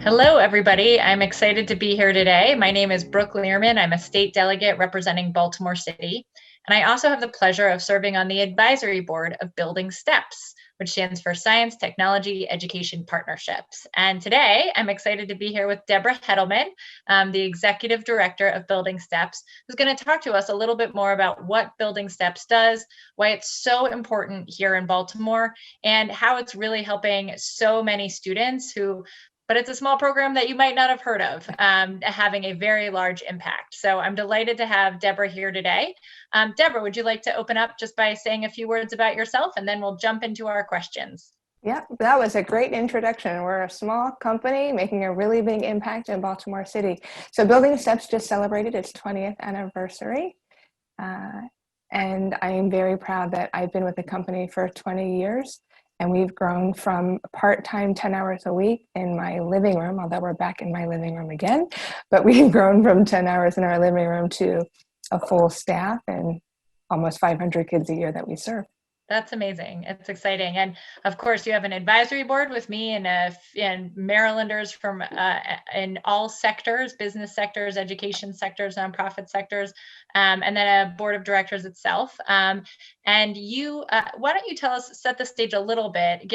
Hello, everybody. I'm excited to be here today. My name is Brooke Lierman. I'm a state delegate representing Baltimore City. And I also have the pleasure of serving on the advisory board of Building Steps, which stands for Science, Technology, Education Partnerships. And today I'm excited to be here with Debra Hettleman, the executive director of Building Steps, who's going to talk to us a little bit more about what Building Steps does, why it's so important here in Baltimore, and how it's really helping so many students but it's a small program that you might not have heard of, having a very large impact. So I'm delighted to have Debra here today. Debra, would you like to open up just by saying a few words about yourself, and then we'll jump into our questions? Yeah, that was a great introduction. We're a small company making a really big impact in Baltimore City. So Building Steps just celebrated its 20th anniversary. And I am very proud that I've been with the company for 20 years. And we've grown from part-time 10 hours a week in my living room, although we're back in my living room again, but we've grown from 10 hours in our living room to a full staff and almost 500 kids a year that we serve. That's amazing. It's exciting. And of course, you have an advisory board with me and Marylanders from in all sectors, business sectors, education sectors, nonprofit sectors, and then a board of directors itself. And you, why don't you tell us, set the stage a little bit, you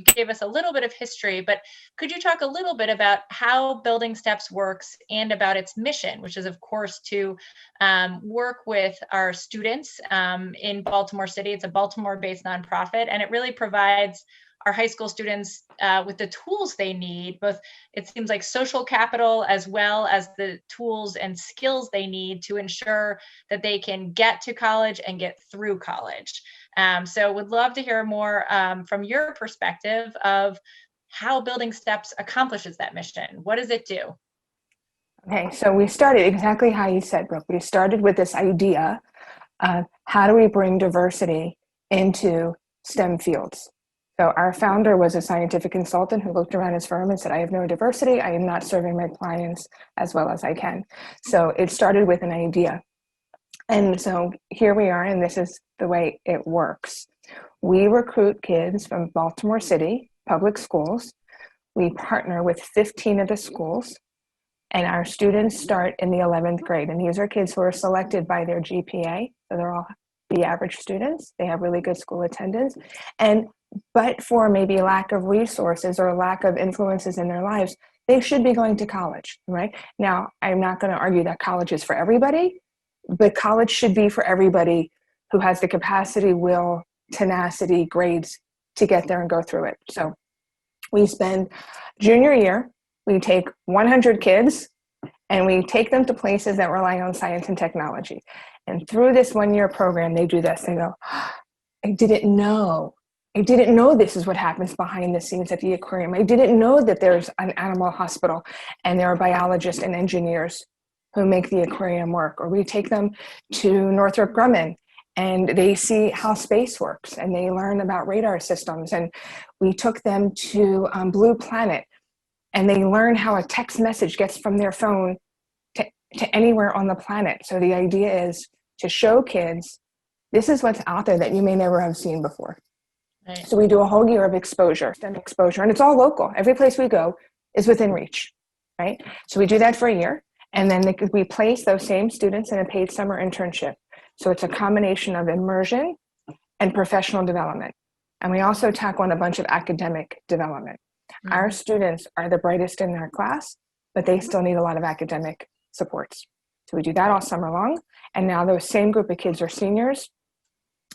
gave us a little bit of history, but could you talk a little bit about how Building Steps works and about its mission, which is, of course, to work with our students in Baltimore City. It's a Baltimore-based nonprofit, and it really provides our high school students with the tools they need, both it seems like social capital as well as the tools and skills they need to ensure that they can get to college and get through college. So would love to hear more from your perspective of how Building Steps accomplishes that mission. What does it do? Okay, so we started exactly how you said, Brooke. We started with this idea of how do we bring diversity into STEM fields. So our founder was a scientific consultant who looked around his firm and said, I have no diversity. I am not serving my clients as well as I can. So it started with an idea. And so here we are, and this is the way it works. We recruit kids from Baltimore City public schools. We partner with 15 of the schools. And our students start in the 11th grade. And these are kids who are selected by their GPA. So they're all the average students. They have really good school attendance. But for maybe lack of resources or lack of influences in their lives, they should be going to college, right? Now, I'm not going to argue that college is for everybody, but college should be for everybody who has the capacity, will, tenacity, grades to get there and go through it. So we spend junior year, we take 100 kids and we take them to places that rely on science and technology. And through this one-year program, they do this. They go, I didn't know this is what happens behind the scenes at the aquarium. I didn't know that there's an animal hospital and there are biologists and engineers who make the aquarium work. Or we take them to Northrop Grumman and they see how space works and they learn about radar systems. And we took them to Blue Planet, and they learn how a text message gets from their phone to anywhere on the planet. So the idea is to show kids, this is what's out there that you may never have seen before. Right. So we do a whole year of exposure, STEM exposure, and it's all local. Every place we go is within reach, right? So we do that for a year, and then we place those same students in a paid summer internship. So it's a combination of immersion and professional development. And we also tack on a bunch of academic development. Mm-hmm. Our students are the brightest in their class, but they still need a lot of academic supports. So we do that all summer long. And now those same group of kids are seniors.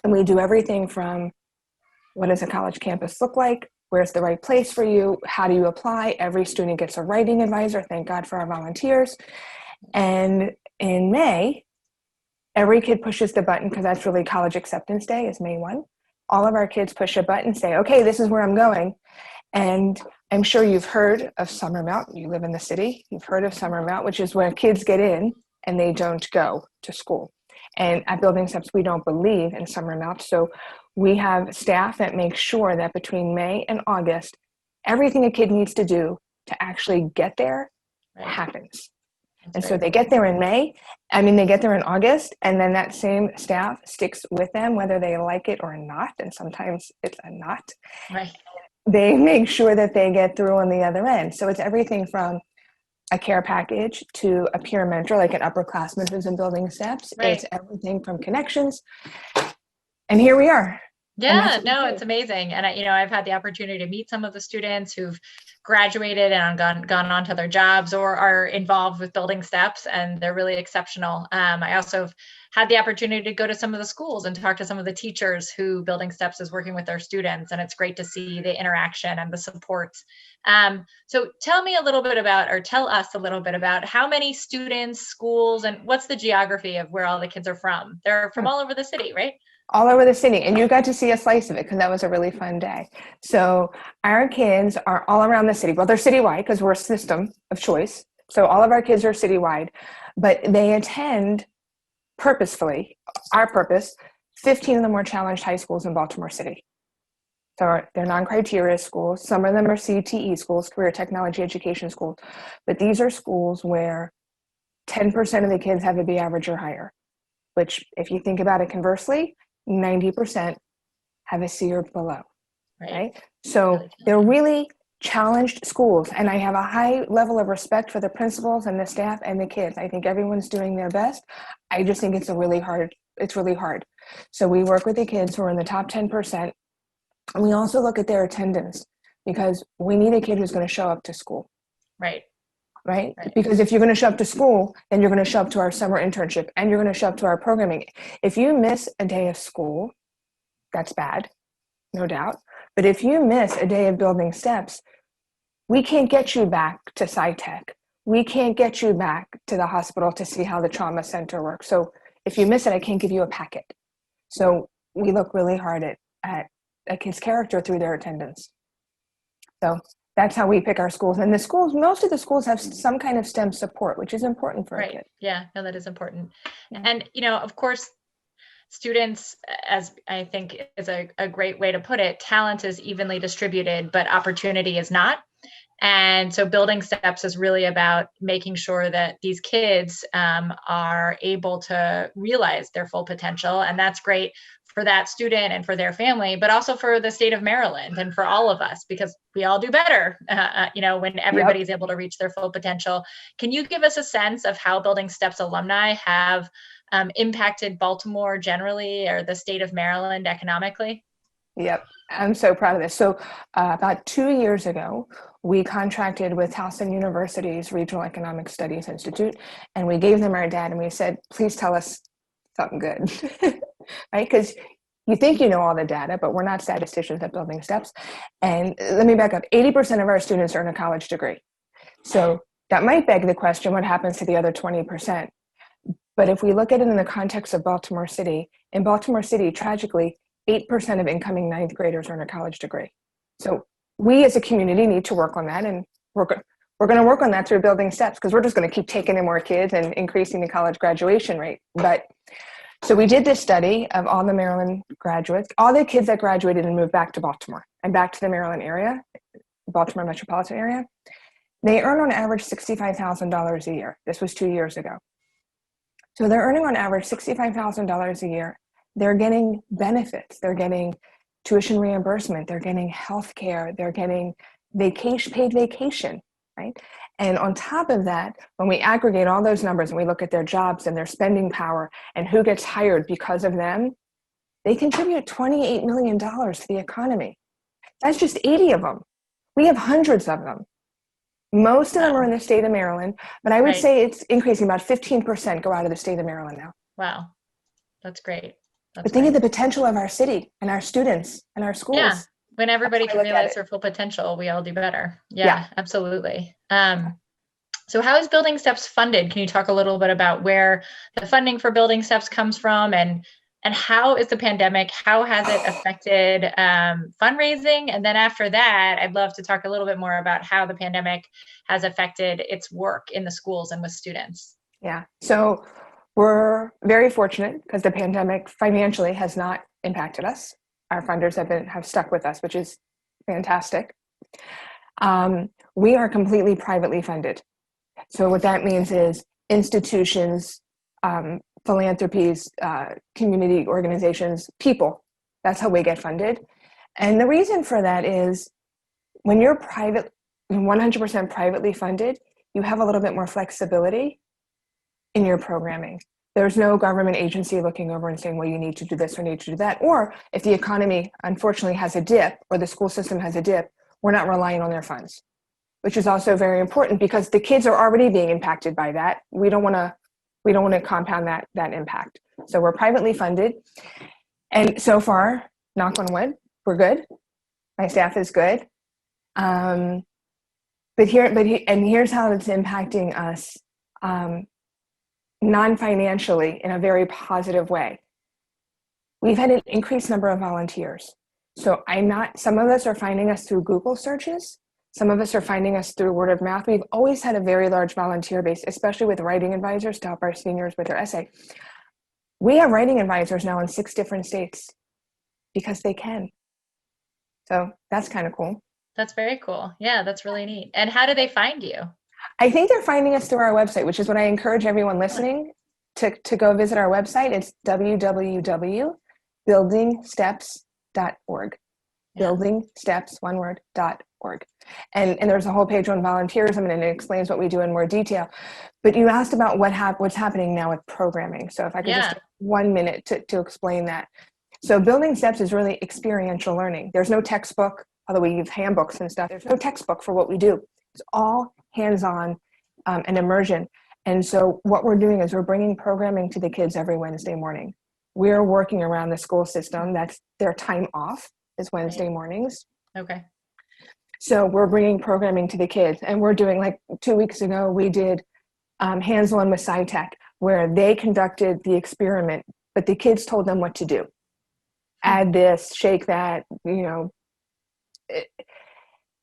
And we do everything from what does a college campus look like? Where's the right place for you? How do you apply? Every student gets a writing advisor. Thank God for our volunteers. And in May, every kid pushes the button, because that's really college acceptance day is May 1. All of our kids push a button and say, okay, this is where I'm going. And I'm sure you've heard of Summer Mount. You live in the city. You've heard of Summer Mount, which is where kids get in and they don't go to school. And at Building Steps, we don't believe in Summer Mount. So we have staff that make sure that between May and August, everything a kid needs to do to actually get there happens. And so they get there in they get there in August, and then that same staff sticks with them, whether they like it or not. And sometimes it's a not. Right. they make sure that they get through on the other end. So it's everything from a care package to a peer mentor, like an upperclassman who's in building steps. Right. It's everything from connections. And here we are. Yeah, no, it's amazing. And I've had the opportunity to meet some of the students who've graduated and gone on to their jobs or are involved with building steps, and they're really exceptional. I also have had the opportunity to go to some of the schools and talk to some of the teachers who building steps is working with their students, and it's great to see the interaction and the supports. So tell us a little bit about how many students, schools, and what's the geography of where all the kids are from? They're from all over the city, right? All over the city, and you got to see a slice of it because that was a really fun day. So our kids are all around the city. Well, they're citywide because we're a system of choice. So all of our kids are citywide, but they attend purposefully, our purpose, 15 of the more challenged high schools in Baltimore City. So they're non-criteria schools. Some of them are CTE schools, career technology education schools, but these are schools where 10% of the kids have a B average or higher, which if you think about it conversely, 90% have a C or below, right? So they're really challenged schools, and I have a high level of respect for the principals and the staff and the kids. I think everyone's doing their best. I just think it's really hard. So we work with the kids who are in the top 10%, and we also look at their attendance because we need a kid who's going to show up to school. Right? Because if you're going to show up to school, then you're going to show up to our summer internship and you're going to show up to our programming. If you miss a day of school, that's bad, no doubt. But if you miss a day of building steps, we can't get you back to SciTech. We can't get you back to the hospital to see how the trauma center works. So if you miss it, I can't give you a packet. So we look really hard at a kid's character through their attendance. So that's how we pick our schools. And most of the schools have some kind of STEM support, which is important for a kid. Yeah, no, that is important. Yeah. And, of course, students, as I think is a great way to put it, talent is evenly distributed, but opportunity is not. And so building steps is really about making sure that these kids are able to realize their full potential. And that's great for that student and for their family, but also for the state of Maryland and for all of us, because we all do better, when everybody's able to reach their full potential. Can you give us a sense of how Building Steps alumni have impacted Baltimore generally or the state of Maryland economically? Yep, I'm so proud of this. So about 2 years ago, we contracted with Towson University's Regional Economic Studies Institute, and we gave them our data and we said, please tell us something good, right? Because you think you know all the data, but we're not statisticians at Building Steps. And let me back up, 80% of our students earn a college degree. So that might beg the question, what happens to the other 20%? But if we look at it in the context of Baltimore City, in Baltimore City, tragically, 8% of incoming ninth graders earn a college degree. So we as a community need to work on that, and we're going to work on that through Building Steps because we're just going to keep taking in more kids and increasing the college graduation rate. But so we did this study of all the Maryland graduates, all the kids that graduated and moved back to Baltimore and back to the Maryland area, Baltimore metropolitan area. They earn on average $65,000 a year. This was 2 years ago. So they're earning on average $65,000 a year. They're getting benefits. They're getting tuition reimbursement. They're getting health care. They're getting paid vacation, right? And on top of that, when we aggregate all those numbers and we look at their jobs and their spending power and who gets hired because of them, they contribute $28 million to the economy. That's just 80 of them. We have hundreds of them. Most of them are in the state of Maryland, but I would say it's increasing. About 15% go out of the state of Maryland now. Wow. That's great. But think of the potential of our city and our students and our schools. Yeah. When everybody can realize their full potential, we all do better. Yeah. Absolutely. So how is Building Steps funded? Can you talk a little bit about where the funding for Building Steps comes from and how is the pandemic, how has it affected fundraising? And then after that, I'd love to talk a little bit more about how the pandemic has affected its work in the schools and with students. Yeah. So we're very fortunate because the pandemic financially has not impacted us. Our funders have stuck with us, which is fantastic. We are completely privately funded. So what that means is institutions, philanthropies, community organizations, people. That's how we get funded. And the reason for that is when you're 100% privately funded, you have a little bit more flexibility in your programming. There's no government agency looking over and saying, well, you need to do this or need to do that. Or if the economy unfortunately has a dip or the school system has a dip, we're not relying on their funds, which is also very important because the kids are already being impacted by that. We don't want to compound that impact. So we're privately funded. And so far, knock on wood, we're good. My staff is good. But here's how it's impacting us non-financially in a very positive way. We've had an increased number of volunteers. So some of us are finding us through Google searches. Some of us are finding us through word of mouth. We've always had a very large volunteer base, especially with writing advisors to help our seniors with their essay. We have writing advisors now in 6 different states because they can. So that's kind of cool. That's very cool. Yeah, that's really neat. And how do they find you? I think they're finding us through our website, which is what I encourage everyone listening to go visit our website. It's www.buildingsteps.org. Yeah. Buildingsteps, one word, .org. And there's a whole page on volunteerism, and it explains what we do in more detail. But you asked about what's happening now with programming. So if I could just take 1 minute to explain that. So Building Steps is really experiential learning. There's no textbook, although we use handbooks and stuff. There's no textbook for what we do. It's all hands-on and immersion. And so what we're doing is we're bringing programming to the kids every Wednesday morning. We're working around the school system. That's their time off is Wednesday mornings. Okay. So we're bringing programming to the kids. And we're doing, like 2 weeks ago, we did hands-on with SciTech, where they conducted the experiment, but the kids told them what to do. Add this, shake that,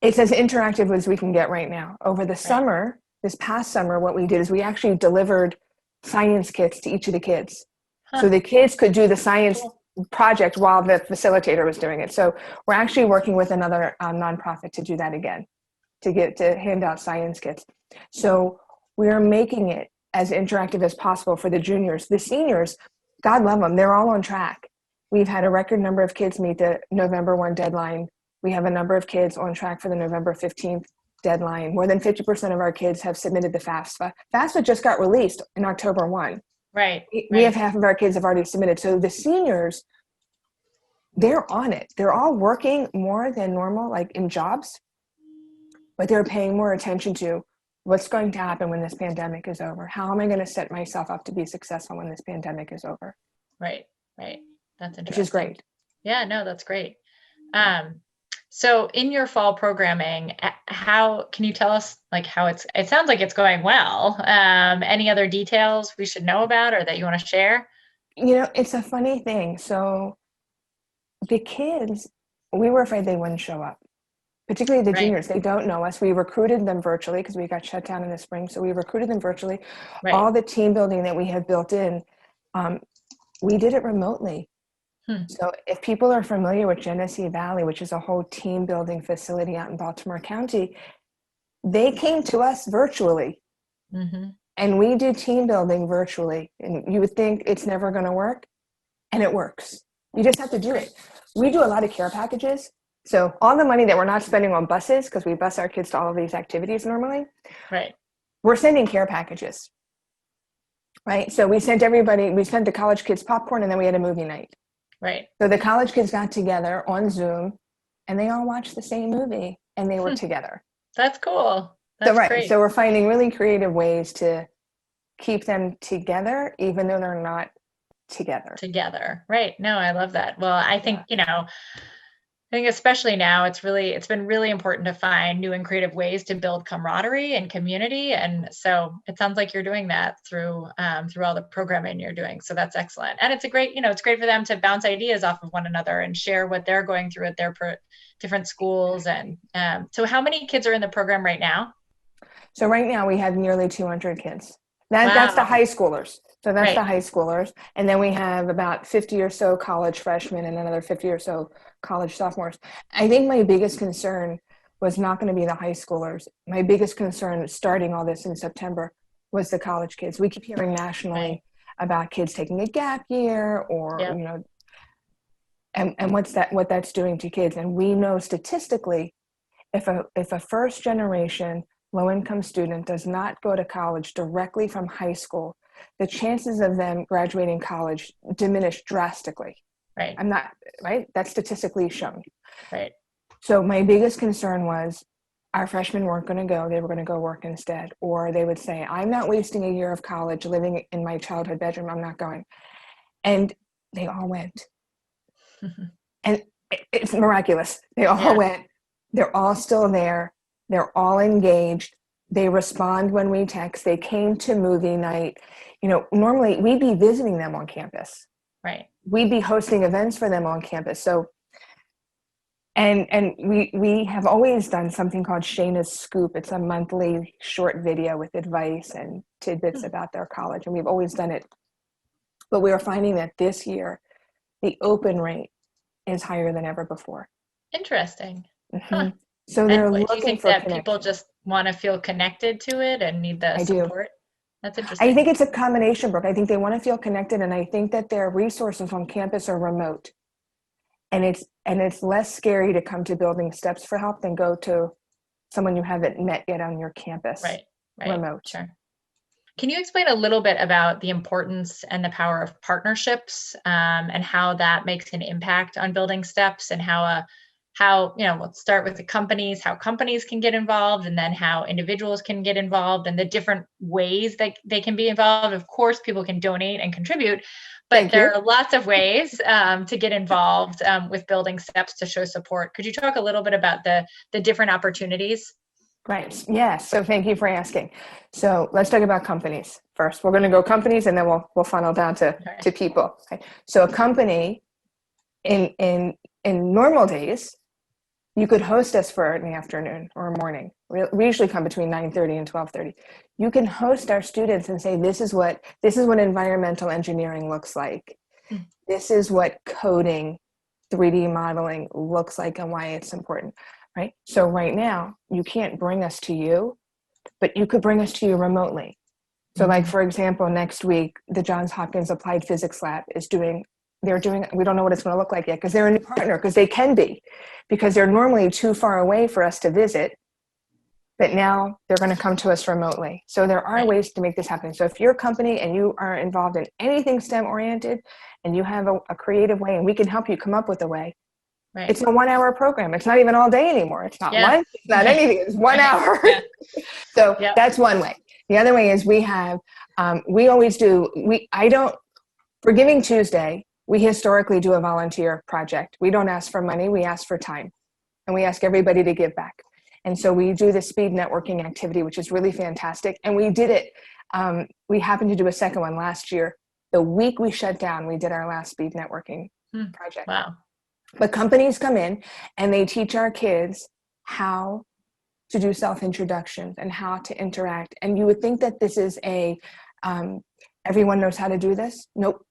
it's as interactive as we can get right now. Over the summer, this past summer, what we did is we actually delivered science kits to each of the kids. So the kids could do the science project while the facilitator was doing it. So we're actually working with another nonprofit to do that again, to hand out science kits. So we're making it as interactive as possible for the juniors. The seniors, God love them, they're all on track. We've had a record number of kids meet the November 1 deadline. We have a number of kids on track for the November 15th deadline. More than 50% of our kids have submitted the FAFSA. FAFSA just got released in October 1. Right. We have half of our kids have already submitted. So the seniors, they're on it. They're all working more than normal, like in jobs, but they're paying more attention to what's going to happen when this pandemic is over. How am I going to set myself up to be successful when this pandemic is over? Right. That's interesting. Which is great. Yeah, no, that's great. So in your fall programming, how can you tell us how it sounds like it's going well. Any other details we should know about or that you want to share? It's a funny thing. So the kids, we were afraid they wouldn't show up, particularly the juniors. They don't know us. We recruited them virtually because we got shut down in the spring. So we recruited them virtually. Right. All the team building that we have built in, we did it remotely. So if people are familiar with Genesee Valley, which is a whole team building facility out in Baltimore County, they came to us virtually. Mm-hmm. And we do team building virtually. And you would think it's never going to work, and it works. You just have to do it. We do a lot of care packages. So all the money that we're not spending on buses, because we bus our kids to all of these activities normally, right? We're sending care packages, right? So we sent the college kids popcorn, and then we had a movie night. Right. So the college kids got together on Zoom, and they all watched the same movie, and they were together. That's cool. That's great. So we're finding really creative ways to keep them together, even though they're not together. Right. No, I love that. Well, I think, I think especially now it's been really important to find new and creative ways to build camaraderie and community. And so it sounds like you're doing that through all the programming you're doing. So that's excellent. And it's it's great for them to bounce ideas off of one another and share what they're going through at their different schools. And so how many kids are in the program right now? So right now we have nearly 200 kids. That's the high schoolers. So that's the high schoolers. And then we have about 50 or so college freshmen and another 50 or so college sophomores. I think my biggest concern was not going to be the high schoolers. My biggest concern starting all this in September was the college kids. We keep hearing nationally about kids taking a gap year or, and what that's doing to kids. And we know statistically if a first generation low-income student does not go to college directly from high school, the chances of them graduating college diminish drastically. Right. Right? That's statistically shown. Right. So my biggest concern was our freshmen weren't going to go. They were going to go work instead. Or they would say, I'm not wasting a year of college living in my childhood bedroom. I'm not going. And they all went. And it's miraculous. They all went. They're all still there. They're all engaged. They respond when we text. They came to movie night. Normally we'd be visiting them on campus. Right. We'd be hosting events for them on campus. So, and we have always done something called Shayna's Scoop. It's a monthly short video with advice and tidbits about their college. And we've always done it. But we are finding that this year, the open rate is higher than ever before. Interesting. Mm-hmm. Huh. So they're and looking do you think for that connection. people just want to feel connected to it and need the I support? do. That's interesting. I think it's a combination, Brooke. I think they want to feel connected, and I think that their resources on campus are remote. And it's less scary to come to Building Steps for help than go to someone you haven't met yet on your campus. Right. Remote. Sure. Can you explain a little bit about the importance and the power of partnerships, and how that makes an impact on Building Steps, and how let's start with the companies, how companies can get involved, and then how individuals can get involved, and the different ways that they can be involved. Of course, people can donate and contribute, but there are lots of ways to get involved with Building Steps to show support. Could you talk a little bit about the different opportunities? Right. Yes. So thank you for asking. So let's talk about companies first. We're going to go companies, and then we'll funnel down to people. Okay. So a company in normal days, you could host us for an afternoon or a morning. We usually come between 9:30 and 12:30. You can host our students and say, this is what environmental engineering looks like. This is what coding, 3D modeling looks like, and why it's important. Right? So right now, you can't bring us to you, but you could bring us to you remotely. So like, for example, next week, the Johns Hopkins Applied Physics Lab we don't know what it's going to look like yet, because they're a new partner, because they can be, because they're normally too far away for us to visit, but now they're going to come to us remotely. So there are ways to make this happen. So if you're a company and you are involved in anything STEM oriented, and you have a creative way, and we can help you come up with a way, it's a 1 hour program. It's not even all day anymore. It's not lunch. It's not anything. It's 1 hour. So that's one way. The other way is we have, for Giving Tuesday, we historically do a volunteer project. We don't ask for money. We ask for time. And we ask everybody to give back. And so we do the speed networking activity, which is really fantastic. And we did it. We happened to do a second one last year. The week we shut down, we did our last speed networking project. Wow. But companies come in and they teach our kids how to do self-introductions and how to interact. And you would think that this is everyone knows how to do this. Nope.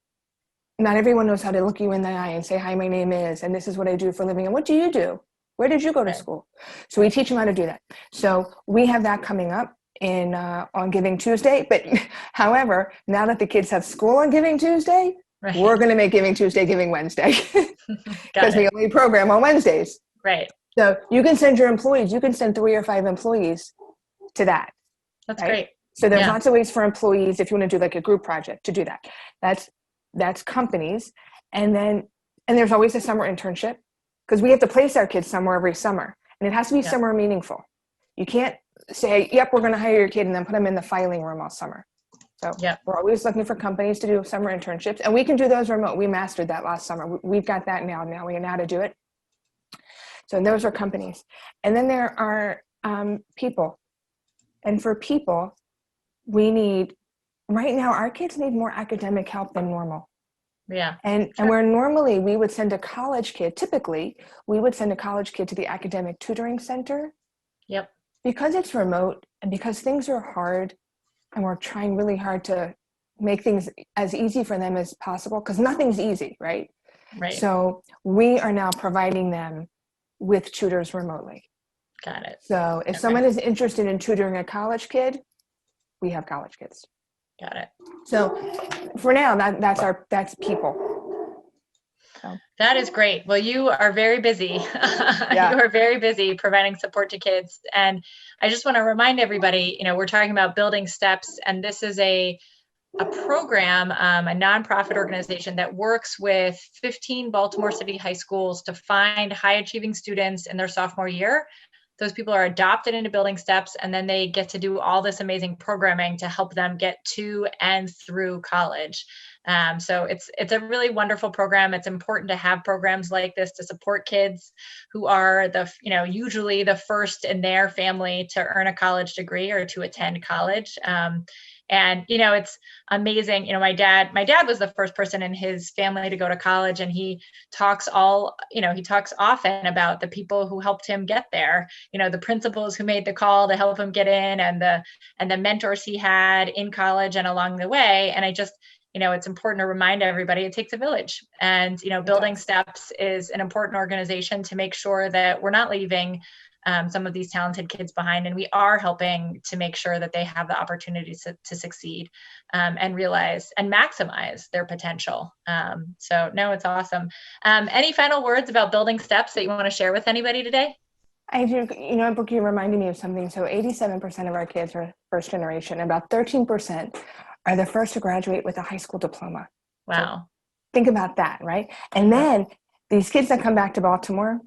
Not everyone knows how to look you in the eye and say, hi, my name is, and this is what I do for a living. And what do you do? Where did you go to school? So we teach them how to do that. So we have that coming up on Giving Tuesday. But however, now that the kids have school on Giving Tuesday, we're going to make Giving Tuesday Giving Wednesday, because we only program on Wednesdays. Right. So you can send your employees. You can send 3 or 5 employees to that. That's great. So there's lots of ways for employees, if you want to do like a group project, to do that. That's companies. And there's always a summer internship, because we have to place our kids somewhere every summer, and it has to be somewhere meaningful. You can't say, yep, we're going to hire your kid and then put them in the filing room all summer. So we're always looking for companies to do summer internships, and we can do those remote. We mastered that last summer. We've got that now. Now we know how to do it. So those are companies. And then there are people. And for people, right now, our kids need more academic help than normal. Yeah. And where normally we would send a college kid, typically, we would send a college kid to the academic tutoring center. Yep. Because it's remote and because things are hard, and we're trying really hard to make things as easy for them as possible, because nothing's easy, right? Right. So we are now providing them with tutors remotely. Got it. So if someone is interested in tutoring a college kid, we have college kids. Got it. So for now, that's people. So that is great. Well, you are very busy. yeah. You are very busy providing support to kids. And I just want to remind everybody, we're talking about building steps, and this is a program, a nonprofit organization that works with 15 Baltimore City high schools to find high achieving students in their sophomore year. Those people are adopted into building steps, and then they get to do all this amazing programming to help them get to and through college. So it's a really wonderful program. It's important to have programs like this to support kids who are usually the first in their family to earn a college degree or to attend college. And it's amazing. My dad was the first person in his family to go to college, and he talks often about the people who helped him get there, the principals who made the call to help him get in, and the mentors he had in college and along the way. And I just, it's important to remind everybody it takes a village, and, Building Steps is an important organization to make sure that we're not leaving some of these talented kids behind, and we are helping to make sure that they have the opportunities to succeed and realize and maximize their potential. So no, it's awesome. Any final words about Building Steps that you want to share with anybody today? I do. Brooke, you reminded me of something. So 87% of our kids are first generation. About 13% are the first to graduate with a high school diploma. Wow. So think about that, right? And then these kids that come back to Baltimore,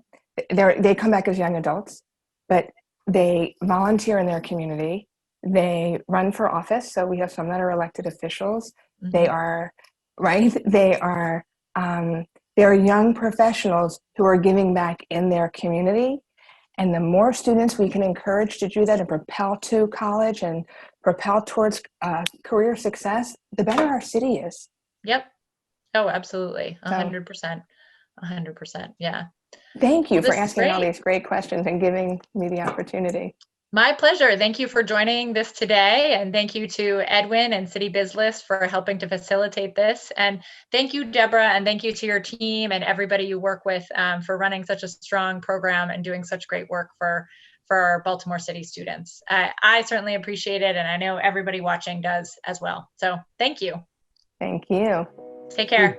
they come back as young adults, but they volunteer in their community. They run for office. So we have some that are elected officials. Mm-hmm. They're young professionals who are giving back in their community. And the more students we can encourage to do that and propel to college and propel towards career success, the better our city is. Yep. Oh, absolutely. 100%. 100%. Yeah. Thank you for asking all these great questions and giving me the opportunity. My pleasure. Thank you for joining this today. And thank you to Edwin and Citybiz List for helping to facilitate this. And thank you, Debra, and thank you to your team and everybody you work with for running such a strong program and doing such great work for our Baltimore City students. I certainly appreciate it, and I know everybody watching does as well. So thank you. Thank you. Take care.